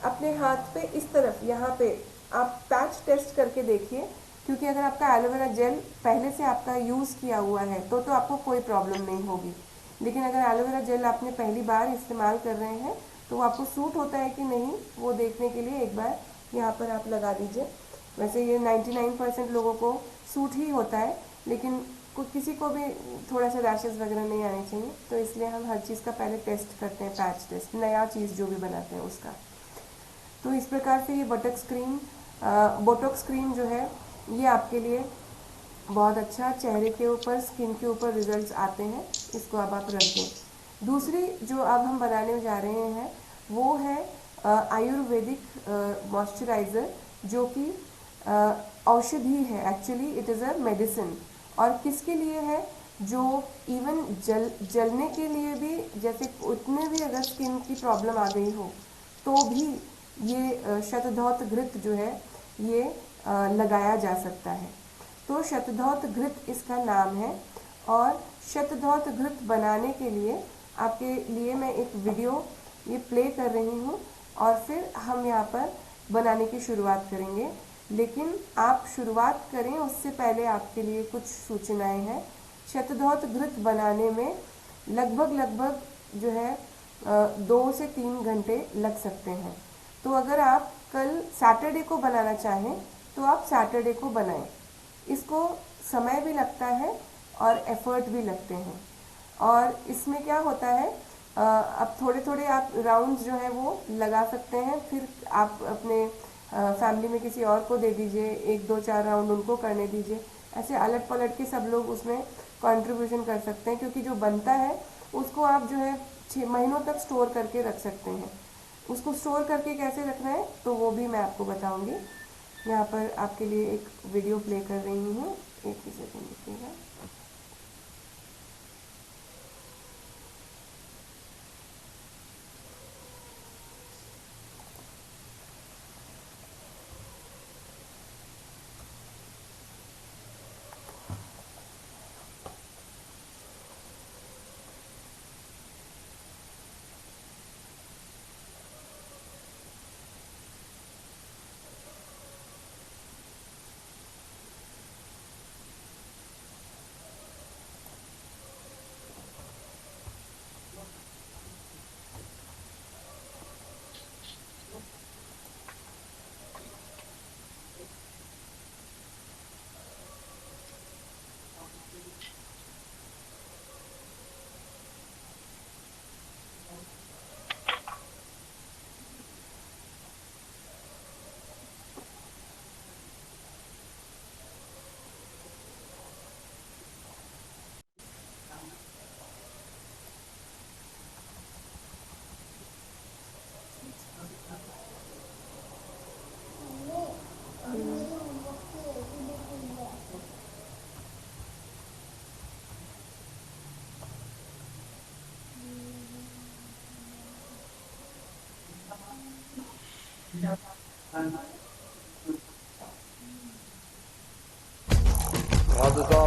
अपने हाथ पे इस तरफ यहाँ पे आप पैच टेस्ट करके देखिए, क्योंकि अगर आपका एलोवेरा जेल पहले से आपका यूज़ किया हुआ है तो आपको कोई प्रॉब्लम नहीं होगी। लेकिन अगर एलोवेरा जेल आपने पहली बार इस्तेमाल कर रहे हैं तो वो आपको सूट होता है कि नहीं वो देखने के लिए एक बार यहाँ पर आप लगा दीजिए। वैसे ये 99% लोगों को सूट ही होता है, लेकिन किसी को भी थोड़ा सा रैशेज़ वगैरह नहीं आने चाहिए, तो इसलिए हम हर चीज़ का पहले टेस्ट करते हैं, पैच टेस्ट, नया चीज़ जो भी बनाते हैं उसका। तो इस प्रकार से ये बोटॉक्स क्रीम जो है ये आपके लिए बहुत अच्छा चेहरे के ऊपर, स्किन के ऊपर रिजल्ट्स आते हैं। इसको अब आप रख दें। दूसरी जो अब हम बनाने जा रहे हैं वो है आयुर्वेदिक मॉइस्चराइज़र, जो कि औषधि है, actually it is a medicine. और किसके लिए है? जो इवन जलने के लिए भी, जैसे उतने भी अगर स्किन की प्रॉब्लम आ गई हो तो भी ये शतधौत घृत जो है ये लगाया जा सकता है। तो शतधौत घृत इसका नाम है। और शतधौत घृत बनाने के लिए आपके लिए मैं एक वीडियो ये प्ले कर रही हूँ और फिर हम यहाँ पर बनाने की शुरुआत करेंगे। लेकिन आप शुरुआत करें उससे पहले आपके लिए कुछ सूचनाएं हैं। शतधौत घृत बनाने में लगभग जो है 2 से 3 घंटे लग सकते हैं। तो अगर आप कल सैटरडे को बनाना चाहें तो आप सैटरडे को बनाएं। इसको समय भी लगता है और एफर्ट भी लगते हैं। और इसमें क्या होता है, अब थोड़े थोड़े आप राउंड्स जो है वो लगा सकते हैं, फिर आप अपने फैमिली में किसी और को दे दीजिए, 1 2 4 राउंड उनको करने दीजिए। ऐसे अलट पलट के सब लोग उसमें कंट्रीब्यूशन कर सकते हैं, क्योंकि जो बनता है उसको आप जो है 6 महीनों तक स्टोर करके रख सकते हैं। उसको स्टोर करके कैसे रखना है तो वो भी मैं आपको बताऊंगी। यहाँ पर आपके लिए एक वीडियो प्ले कर रही हूँ, एक ही सेकंड रुकिएगा। राधिका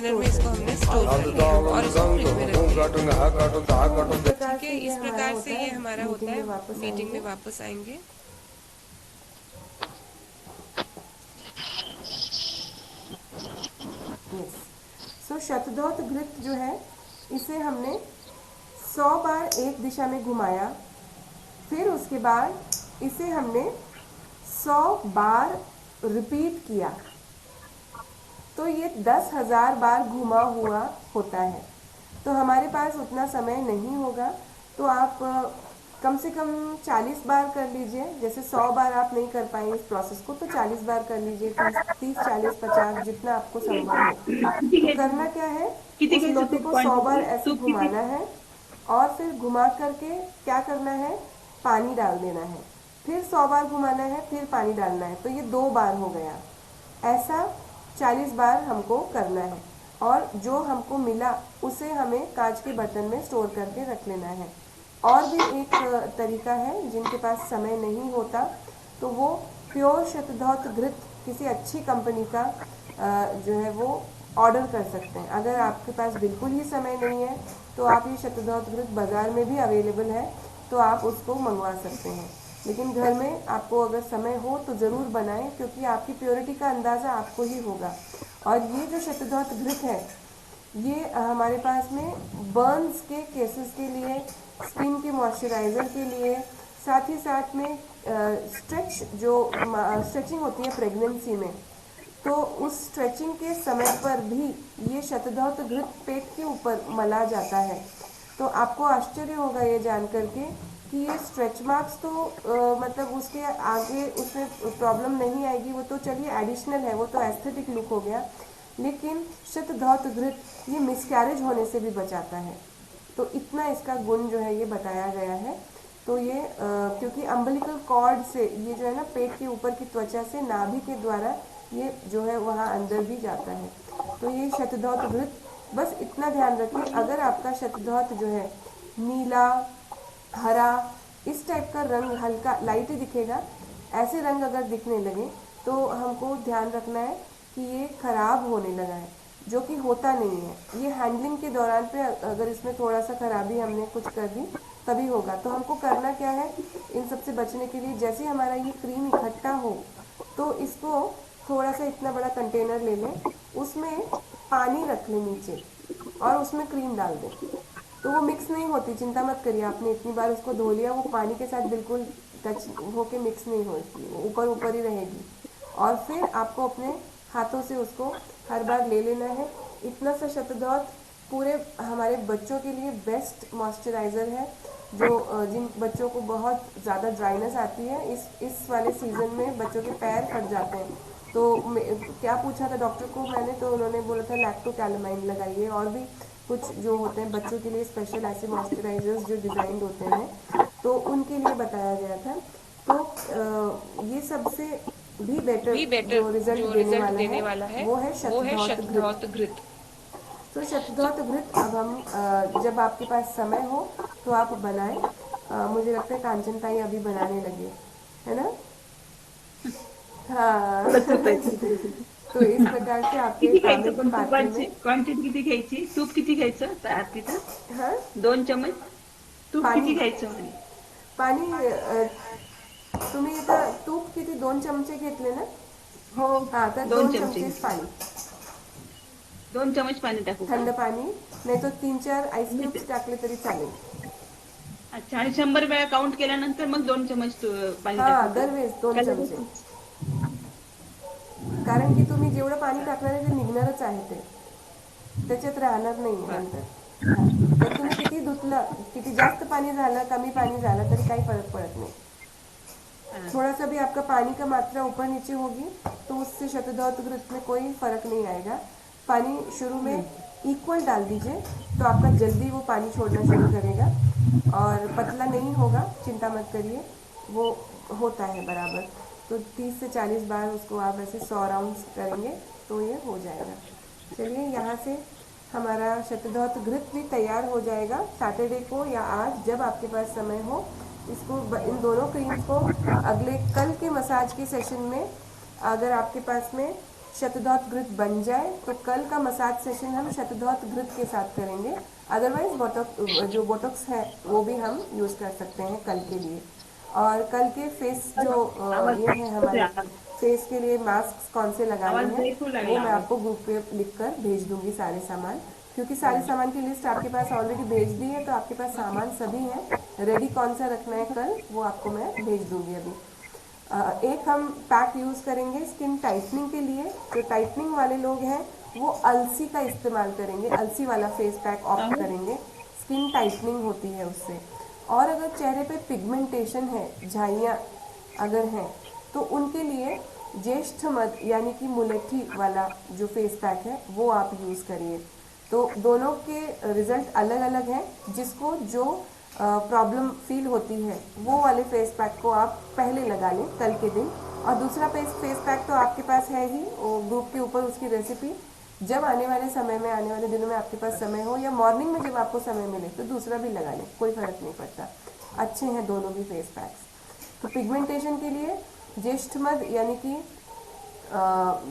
कंटेनर में इसको हमने स्टोर कर लिया और इसको फ्रिज में रख दिया। ठीक है, इस प्रकार से ये हमारा होता है। मीटिंग में वापस आएंगे। यस। सो शतधौत घृत जो है इसे हमने 100 बार एक दिशा में घुमाया, फिर उसके बाद इसे हमने 100 बार रिपीट किया, तो ये 10,000 बार घुमा हुआ होता है। तो हमारे पास उतना समय नहीं होगा, तो आप कम से कम 40 बार कर लीजिए। जैसे 100 बार आप नहीं कर पाएंगे इस प्रोसेस को, तो 40 बार कर लीजिए, 30, 40, 50 जितना आपको संभव हो। तो करना क्या है, उस लोटे को 100 बार ऐसे घुमाना है और फिर घुमा करके क्या करना है, पानी डाल देना है, फिर 100 बार घुमाना है, फिर पानी डालना है। तो ये 2 बार हो गया। ऐसा 40 बार हमको करना है और जो हमको मिला उसे हमें कांच के बर्तन में स्टोर करके रख लेना है। और भी एक तरीका है, जिनके पास समय नहीं होता तो वो प्योर शतधौत घृत किसी अच्छी कंपनी का जो है वो ऑर्डर कर सकते हैं। अगर आपके पास बिल्कुल ही समय नहीं है तो आप ये शतधौत घृत बाज़ार में भी अवेलेबल है, तो आप उसको मंगवा सकते हैं। लेकिन घर में आपको अगर समय हो तो ज़रूर बनाएं, क्योंकि आपकी प्योरिटी का अंदाज़ा आपको ही होगा। और ये जो शतधौत घृत है ये हमारे पास में बर्न्स के केसेस के लिए, स्किन के मॉइस्चराइज़र के लिए, साथ ही साथ में स्ट्रेचिंग होती है प्रेगनेंसी में, तो उस स्ट्रेचिंग के समय पर भी ये शतधौत घृत पेट के ऊपर मला जाता है। तो आपको आश्चर्य होगा ये जान करके कि ये स्ट्रेच मार्क्स तो मतलब उसके आगे उसमें प्रॉब्लम नहीं आएगी, वो तो चलिए एडिशनल है, वो तो एस्थेटिक लुक हो गया। लेकिन शतधौत घृत ये मिसकैरेज होने से भी बचाता है। तो इतना इसका गुण जो है ये बताया गया है। तो ये क्योंकि अम्बिलिकल कॉर्ड से ये जो है ना पेट के ऊपर की त्वचा से नाभि के द्वारा ये जो है वहाँ अंदर भी जाता है। तो ये शतधौत घृत, बस इतना ध्यान रखिए, अगर आपका शतधौत जो है नीला, हरा, इस टाइप का रंग हल्का लाइट ही दिखेगा, ऐसे रंग अगर दिखने लगे तो हमको ध्यान रखना है कि ये खराब होने लगा है, जो कि होता नहीं है। ये हैंडलिंग के दौरान पे अगर इसमें थोड़ा सा खराबी हमने कुछ कर दी तभी होगा। तो हमको करना क्या है इन सब से बचने के लिए, जैसे हमारा ये क्रीम इकट्ठा हो तो इसको थोड़ा सा इतना बड़ा कंटेनर ले लें, उसमें पानी रख लें नीचे और उसमें क्रीम डाल दें। तो वो मिक्स नहीं होती, चिंता मत करिए, आपने इतनी बार उसको धो लिया, वो पानी के साथ बिल्कुल टच होके मिक्स नहीं होती, वो ऊपर ऊपर ही रहेगी। और फिर आपको अपने हाथों से उसको हर बार ले लेना है। इतना सा शतधौत पूरे हमारे बच्चों के लिए बेस्ट मॉइस्चराइज़र है। जो जिन बच्चों को बहुत ज़्यादा ड्राइनेस आती है, इस वाले सीज़न में बच्चों के पैर फट जाते हैं। तो क्या पूछा था डॉक्टर को मैंने, तो उन्होंने बोला था लैक्टोकैलामाइन लगाइए, और भी कुछ जो होते हैं बच्चों के लिए स्पेशल ऐसे मॉइस्चराइजर्स जो डिज़ाइंड होते हैं, तो उनके लिए बताया गया था। तो ये सबसे भी बेटर जो रिजल्ट देने वाला है वो है शतधौत घृत। तो शतधौत घृत अब हम जब आपके पास समय हो तो आप बनाएं। मुझे लगता है कांचन ताई अभी बनाने लगे, है ना? हाँ। तो इस प्रकार से आपके किती तांबे घ्यायचं के पण पात्र तुपाची में क्वांटिटी किती घ्यायची, तूप किती घ्यायचं तिथं हाँ 2 चमच तूप पाणी किती घ्यायचं म्हणे पाणी तुम्ही इथं तूप किती 2 चमचे घेतले ना? हो हाँ तर 2 2 चमचे चमचेच पाणी, 2 चमच पाणी टाकू का? थंड पाणी, नाही तर 3-4 आईस क्यूब्स टाकले तरी चालेल। अच्छा, आणि 100 वेळा काउंट केल्यानंतर मग 2 चमच पाणी हा टाकू का? दरवेळेस 2 का चमचे, लगेच? कारण की तुम्ही जेवढं पाणी टाकणार आहे ते निघणारच आहे, ते त्याच्यात राहणार नाही नंतर। हा तर तुम्ही किती धुतलं, किती जास्त पाणी झालं, कमी पाणी झालं तरी काही फरक पडत नहीं। हाँ, थोड़ा सा भी आपका पानी का मात्रा ऊपर नीचे होगी तो उससे शतधौत घृत में कोई फर्क नहीं आएगा। पानी शुरू में इक्वल डाल दीजिए तो आपका जल्दी वो पानी छोड़ना शुरू करेगा, और पतला नहीं होगा, चिंता मत करिए, वो होता है बराबर। तो 30 से 40 बार उसको आप ऐसे 100 राउंड्स करेंगे तो ये हो जाएगा। चलिए, यहाँ से हमारा शतधौत घृत भी तैयार हो जाएगा। सैटरडे को या आज जब आपके पास समय हो, इसको इन दोनों क्रीम्स को अगले कल के मसाज के सेशन में अगर आपके पास में शतधौत घृत बन जाए तो कल का मसाज सेशन हम शतधौत घृत के साथ करेंगे। अदरवाइज जो बोटॉक्स है वो भी हम यूज़ कर सकते हैं कल के लिए। और कल के फेस जो ये है हमारे फेस के लिए मास्क कौन से लगाने हैं वो मैं आपको ग्रुप पे लिख कर भेज दूंगी सारे सामान, क्योंकि सारे सामान की लिस्ट आपके पास ऑलरेडी भेज दी है, तो आपके पास सामान सभी हैं रेडी। कौन सा रखना है कल वो आपको मैं भेज दूंगी अभी। एक हम पैक यूज़ करेंगे स्किन टाइटनिंग के लिए। जो टाइटनिंग वाले लोग हैं वो अलसी का इस्तेमाल करेंगे, अलसी वाला फेस पैक ऑप्ट करेंगे, स्किन टाइटनिंग होती है उससे। और अगर चेहरे पे पिगमेंटेशन है, झाइयाँ अगर हैं, तो उनके लिए ज्येष्ठ मध यानी कि मुलेठी वाला जो फेस पैक है वो आप यूज़ करिए। तो दोनों के रिजल्ट अलग अलग हैं। जिसको जो प्रॉब्लम फील होती है वो वाले फेस पैक को आप पहले लगा लें कल के दिन। और दूसरा फेस पैक तो आपके पास है ही, वो ग्रुप के ऊपर उसकी रेसिपी जब आने वाले समय में, आने वाले दिनों में आपके पास समय हो या मॉर्निंग में जब आपको समय मिले तो दूसरा भी लगा लें, कोई फ़र्क नहीं पड़ता, अच्छे हैं दोनों भी फेस पैक्स। तो पिगमेंटेशन के लिए ज्येष्ठ मध यानी कि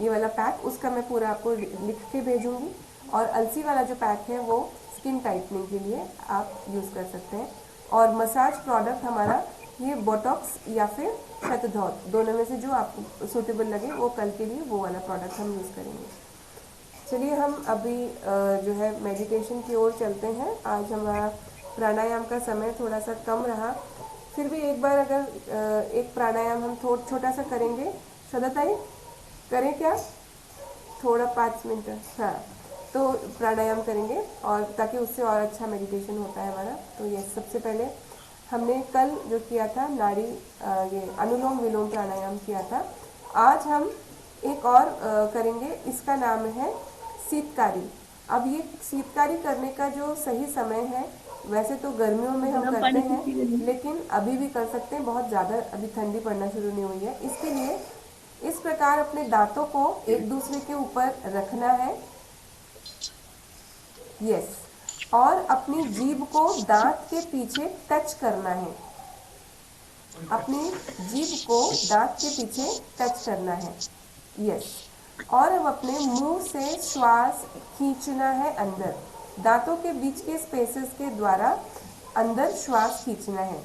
ये वाला पैक, उसका मैं पूरा आपको लिख के भेजूंगी। और अलसी वाला जो पैक है वो स्किन टाइटनिंग के लिए आप यूज़ कर सकते हैं। और मसाज प्रोडक्ट हमारा ये बोटॉक्स या फिर शतधौत, दोनों में से जो आपको सूटेबल लगे वो कल के लिए वो वाला प्रोडक्ट हम यूज़ करेंगे। चलिए हम अभी जो है मेडिटेशन की ओर चलते हैं। आज हमारा प्राणायाम का समय थोड़ा सा कम रहा, फिर भी एक बार अगर एक प्राणायाम हम छोटा सा करेंगे। श्रद्धाताई करें क्या? थोड़ा 5 मिनट, हाँ, तो प्राणायाम करेंगे और ताकि उससे और अच्छा मेडिटेशन होता है हमारा। तो ये सबसे पहले हमने कल जो किया था नाड़ी ये अनुलोम विलोम प्राणायाम किया था। आज हम एक और करेंगे, इसका नाम है शीतकारी। अब ये शीतकारी करने का जो सही समय है, वैसे तो गर्मियों में हम करते हैं लेकिन अभी भी कर सकते हैं, बहुत ज़्यादा अभी ठंडी पड़ना शुरू नहीं हुई है। इसके लिए इस प्रकार अपने दांतों को एक दूसरे के ऊपर रखना है, यस, और अपनी जीभ को दांत के पीछे टच करना है। अपनी जीभ को दांत के पीछे टच करना है, यस। और अब अपने मुंह से श्वास खींचना है अंदर, दांतों के बीच के स्पेसेस के द्वारा अंदर श्वास खींचना है।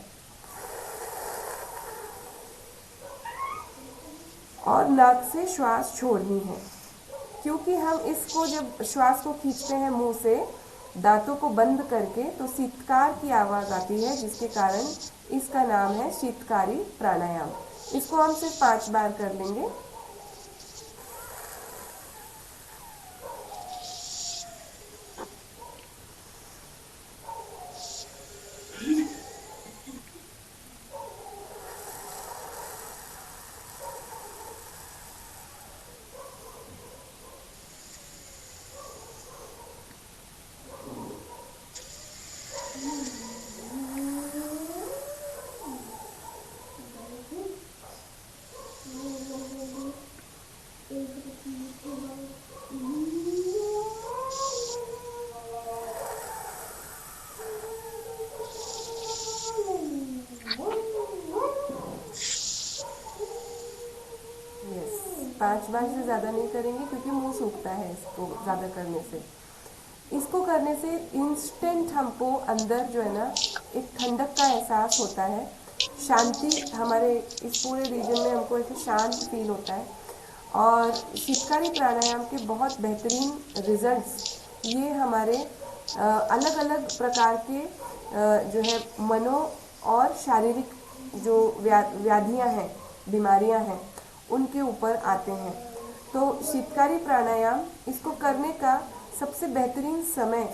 और नाक से श्वास छोड़नी है। क्योंकि हम इसको जब श्वास को खींचते हैं मुंह से दांतों को बंद करके तो शीतकार की आवाज़ आती है, जिसके कारण इसका नाम है शीतकारी प्राणायाम। इसको हम सिर्फ 5 बार कर लेंगे। यस, 5 बार से ज़्यादा नहीं करेंगे क्योंकि मुंह सूखता है इसको ज़्यादा करने से। इसको करने से इंस्टेंट हमको अंदर जो है ना एक ठंडक का एहसास होता है, शांति, हमारे इस पूरे रीजन में हमको ऐसे शांत फील होता है। और शीतकारी प्राणायाम के बहुत बेहतरीन रिजल्ट्स ये हमारे अलग अलग प्रकार के जो है मनो और शारीरिक जो व्याधियां हैं, बीमारियां हैं, उनके ऊपर आते हैं। तो शीतकारी प्राणायाम इसको करने का सबसे बेहतरीन समय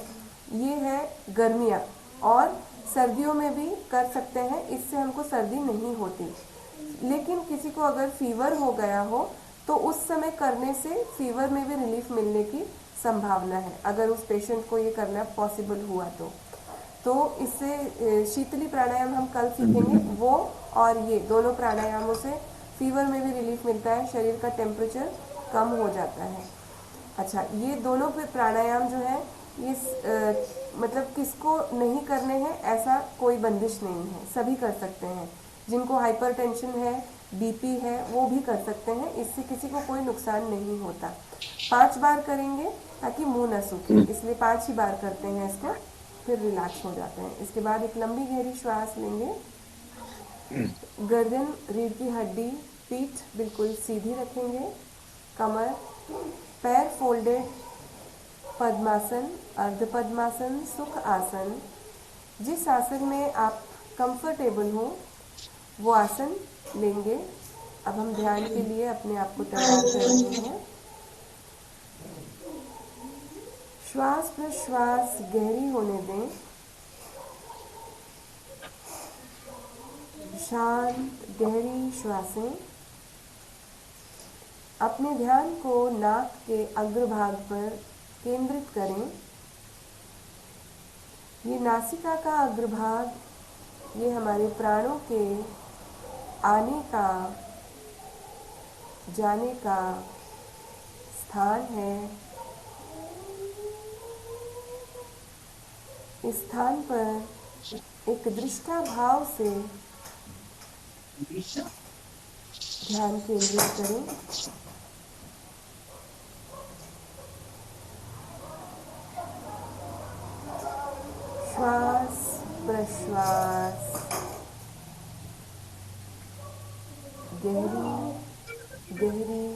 ये है गर्मियाँ, और सर्दियों में भी कर सकते हैं, इससे हमको सर्दी नहीं होती। लेकिन किसी को अगर फीवर हो गया हो तो उस समय करने से फीवर में भी रिलीफ मिलने की संभावना है, अगर उस पेशेंट को ये करना पॉसिबल हुआ तो इससे शीतली प्राणायाम हम कल सीखेंगे वो, और ये दोनों प्राणायामों से फीवर में भी रिलीफ मिलता है, शरीर का टेम्परेचर कम हो जाता है। अच्छा, ये दोनों पे प्राणायाम जो है ये मतलब किसको नहीं करने हैं ऐसा कोई बंदिश नहीं है, सभी कर सकते हैं। जिनको हाइपरटेंशन है बीपी है वो भी कर सकते हैं, इससे किसी को कोई नुकसान नहीं होता। 5 बार करेंगे ताकि मुंह ना सूखे, इसलिए 5 ही बार करते हैं इसको, फिर रिलैक्स हो जाते हैं। इसके बाद एक लंबी गहरी श्वास लेंगे। गर्दन, रीढ़ की हड्डी, पीठ बिल्कुल सीधी रखेंगे। कमर, पैर फोल्डेड, पद्मासन, अर्ध पद्मासन, सुख आसन, जिस आसन में आप कंफर्टेबल हो वो आसन लेंगे। अब हम ध्यान के लिए अपने आप को तैयार कर रहे हैं। श्वास प्रश्वास गहरी होने दें। शांत गहरी श्वासें। अपने ध्यान को नाक के अग्रभाग पर केंद्रित करें। ये नासिका का अग्रभाग, ये हमारे प्राणों के आने का जाने का स्थान है। इस स्थान पर एक दृष्टा भाव से ध्यान केंद्रित करें। श्वास प्रश्वास गहरी गहरी।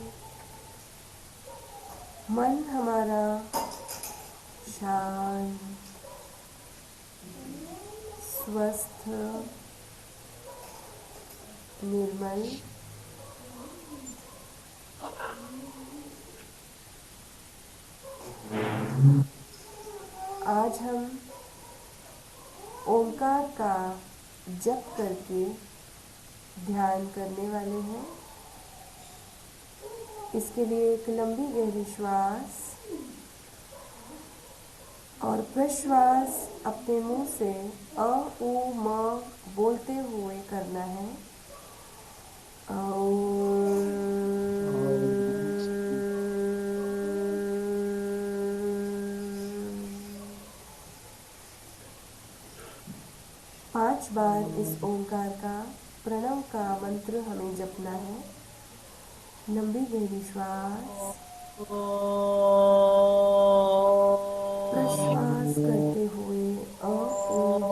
मन हमारा शांत, स्वस्थ, निर्मल। आज हम ओंकार का जप करके ध्यान करने वाले हैं। इसके लिए एक लंबी गहरी श्वास और प्रश्वास अपने मुंह से अ उ म बोलते हुए करना है। पांच बार इस ओंकार का प्रणव का मंत्र हमें जपना है। लंबी गहरी श्वास, प्रश्वास करते हुए अ उ म।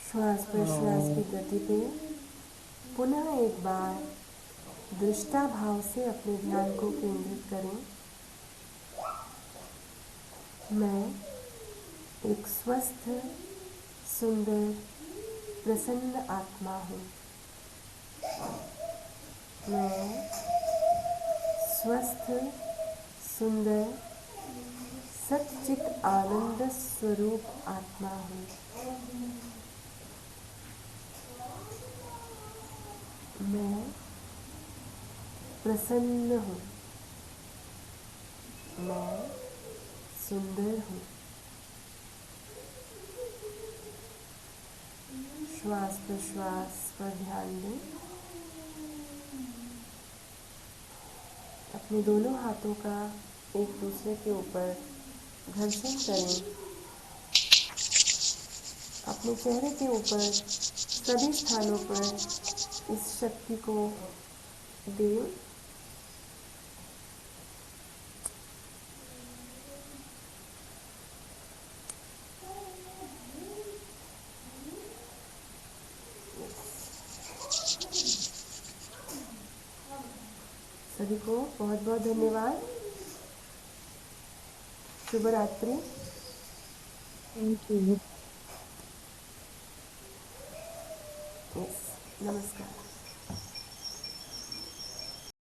श्वास प्रश्वास की गति पे पुनः एक बार दृष्टा भाव से अपने ध्यान को केंद्रित करें। मैं एक स्वस्थ, सुंदर, प्रसन्न आत्मा हूँ। मैं स्वस्थ, सुंदर, सच्चित आनंद स्वरूप आत्मा हूँ। मैं प्रसन्न हूँ। मैं सुंदर हूँ। श्वास प्रश्वास पर ध्यान दें। अपने दोनों हाथों का एक दूसरे के ऊपर घर्षण करें। अपने चेहरे के ऊपर सभी स्थानों पर इस शक्ति को दें। सभी को बहुत बहुत धन्यवाद। शुभ रात्रि। Thank you. यस, नमस्कार।